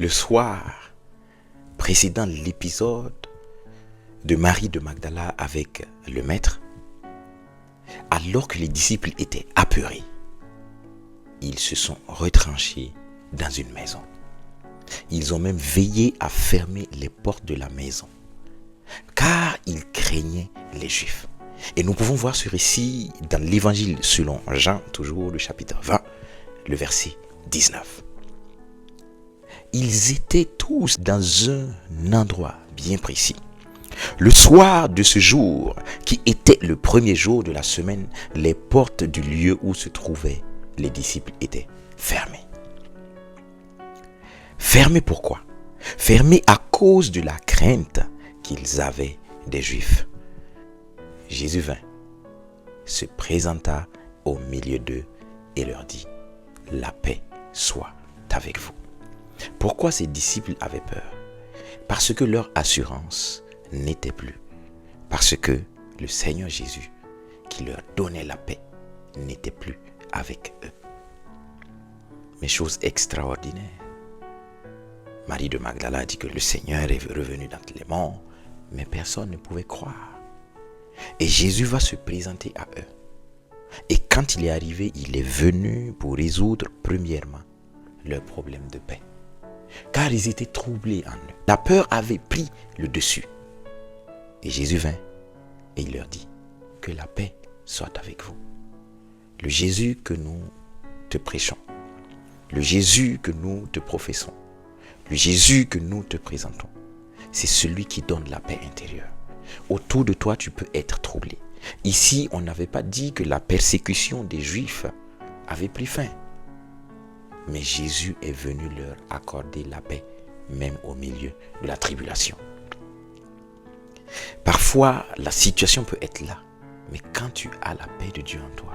Le soir précédant l'épisode de Marie de Magdala avec le maître, alors que les disciples étaient apeurés, ils se sont retranchés dans une maison. Ils ont même veillé à fermer les portes de la maison, car ils craignaient les Juifs. Et nous pouvons voir ce récit dans l'évangile selon Jean, toujours le chapitre 20, le verset 19. Ils étaient tous dans un endroit bien précis. Le soir de ce jour, qui était le premier jour de la semaine, les portes du lieu où se trouvaient les disciples étaient fermées. Fermées pourquoi? Fermées à cause de la crainte qu'ils avaient des Juifs. Jésus vint, se présenta au milieu d'eux et leur dit: la paix soit avec vous. Pourquoi ces disciples avaient peur? Parce que leur assurance n'était plus. Parce que le Seigneur Jésus, qui leur donnait la paix, n'était plus avec eux. Mais chose extraordinaire, Marie de Magdala dit que le Seigneur est revenu d'entre les morts, mais personne ne pouvait croire. Et Jésus va se présenter à eux. Et quand il est arrivé, il est venu pour résoudre premièrement leur problème de paix. Car ils étaient troublés en eux. La peur avait pris le dessus. Et Jésus vint et il leur dit: que la paix soit avec vous. Le Jésus que nous te prêchons, le Jésus que nous te professons, le Jésus que nous te présentons, c'est celui qui donne la paix intérieure. Autour de toi, tu peux être troublé. Ici, on n'avait pas dit que la persécution des Juifs avait pris fin. Mais Jésus est venu leur accorder la paix, même au milieu de la tribulation. Parfois, la situation peut être là, mais quand tu as la paix de Dieu en toi,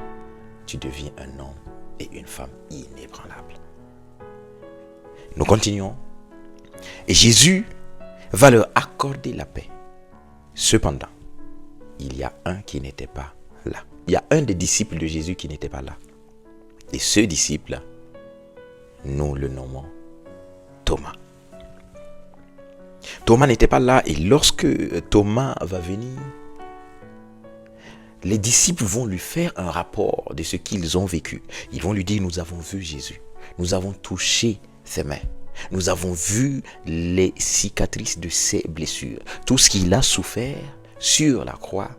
tu deviens un homme et une femme inébranlables. Nous continuons. Et Jésus va leur accorder la paix. Cependant, il y a un qui n'était pas là. Il y a un des disciples de Jésus qui n'était pas là. Et ce disciple, nous le nommons Thomas. Thomas n'était pas là, et lorsque Thomas va venir, les disciples vont lui faire un rapport de ce qu'ils ont vécu. Ils vont lui dire: nous avons vu Jésus, nous avons touché ses mains, nous avons vu les cicatrices de ses blessures, tout ce qu'il a souffert sur la croix,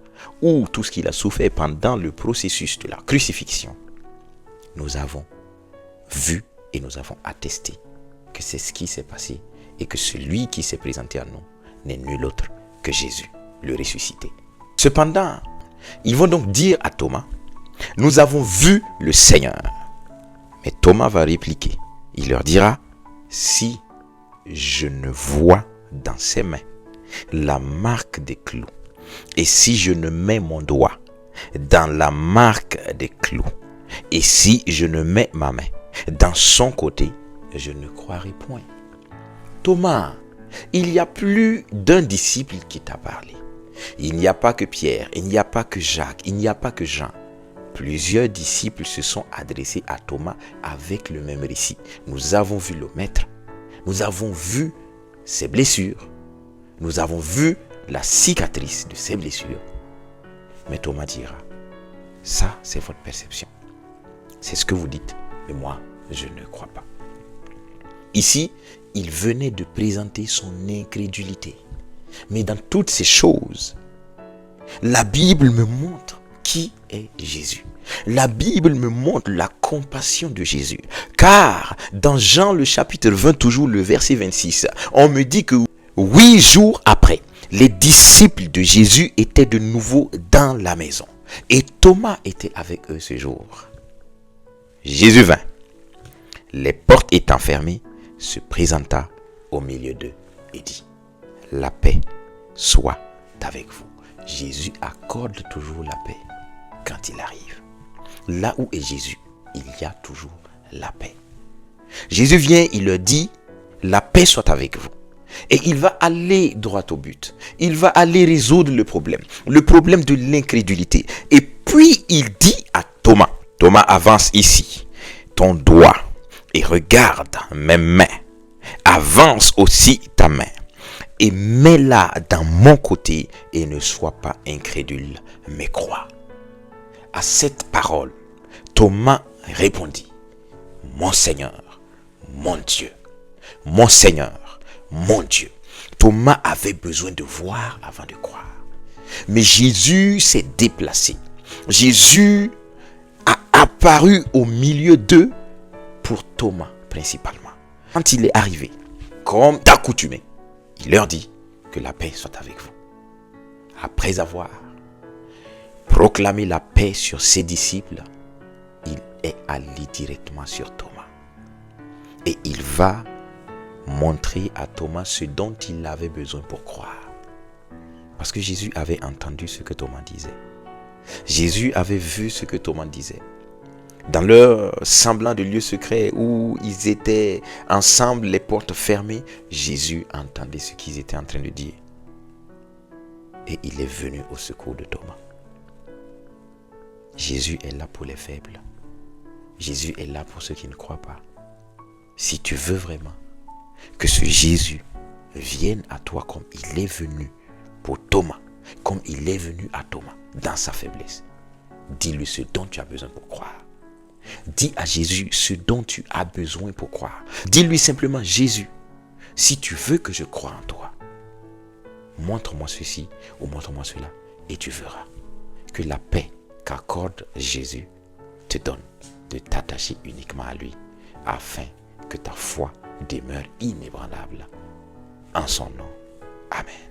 ou tout ce qu'il a souffert pendant le processus de la crucifixion. Nous avons vu et nous avons attesté que c'est ce qui s'est passé et que celui qui s'est présenté à nous n'est nul autre que Jésus, le ressuscité. Cependant, ils vont donc dire à Thomas: nous avons vu le Seigneur. Mais Thomas va répliquer. Il leur dira: si je ne vois dans ses mains la marque des clous, et si je ne mets mon doigt dans la marque des clous, et si je ne mets ma main dans son côté, je ne croirai point. Thomas, il y a plus d'un disciple qui t'a parlé. Il n'y a pas que Pierre, il n'y a pas que Jacques, il n'y a pas que Jean. Plusieurs disciples se sont adressés à Thomas avec le même récit. Nous avons vu le Maître, nous avons vu ses blessures, nous avons vu la cicatrice de ses blessures. Mais Thomas dira: ça, c'est votre perception. C'est ce que vous dites, mais moi, je ne crois pas. Ici, il venait de présenter son incrédulité. Mais dans toutes ces choses, la Bible me montre qui est Jésus. La Bible me montre la compassion de Jésus. Car dans Jean le chapitre 20, toujours le verset 26, on me dit que 8 jours après, les disciples de Jésus étaient de nouveau dans la maison. Et Thomas était avec eux ce jour. Jésus vint. Les portes étant fermées, se présenta au milieu d'eux et dit: la paix soit avec vous. Jésus accorde toujours la paix quand il arrive. Là où est Jésus, il y a toujours la paix. Jésus vient, il leur dit: la paix soit avec vous. Et il va aller droit au but. Il va aller résoudre le problème de l'incrédulité. Et puis il dit à Thomas: avance ici ton doigt et regarde mes mains. avance aussi ta main et mets-la dans mon côté et ne sois pas incrédule, mais crois. À cette parole, Thomas répondit, mon Seigneur, mon Dieu, mon Seigneur, mon Dieu. Thomas avait besoin de voir avant de croire. Mais Jésus s'est déplacé. Jésus a apparu au milieu d'eux pour Thomas principalement. Quand il est arrivé, comme d'accoutumé, il leur dit que la paix soit avec vous. Après avoir proclamé la paix sur ses disciples, il est allé directement sur Thomas. Et il va montrer à Thomas ce dont il avait besoin pour croire. Parce que Jésus avait entendu ce que Thomas disait. Jésus avait vu ce que Thomas disait. Dans leur semblant de lieu secret où ils étaient ensemble, les portes fermées, Jésus entendait ce qu'ils étaient en train de dire. Et il est venu au secours de Thomas. Jésus est là pour les faibles. Jésus est là pour ceux qui ne croient pas. Si tu veux vraiment que ce Jésus vienne à toi comme il est venu pour Thomas, comme il est venu à Thomas dans sa faiblesse, dis-lui ce dont tu as besoin pour croire. Dis à Jésus ce dont tu as besoin pour croire. Dis-lui simplement, Jésus, si tu veux que je croie en toi, montre-moi ceci ou montre-moi cela et tu verras que la paix qu'accorde Jésus te donne de t'attacher uniquement à lui afin que ta foi demeure inébranlable. En son nom. Amen.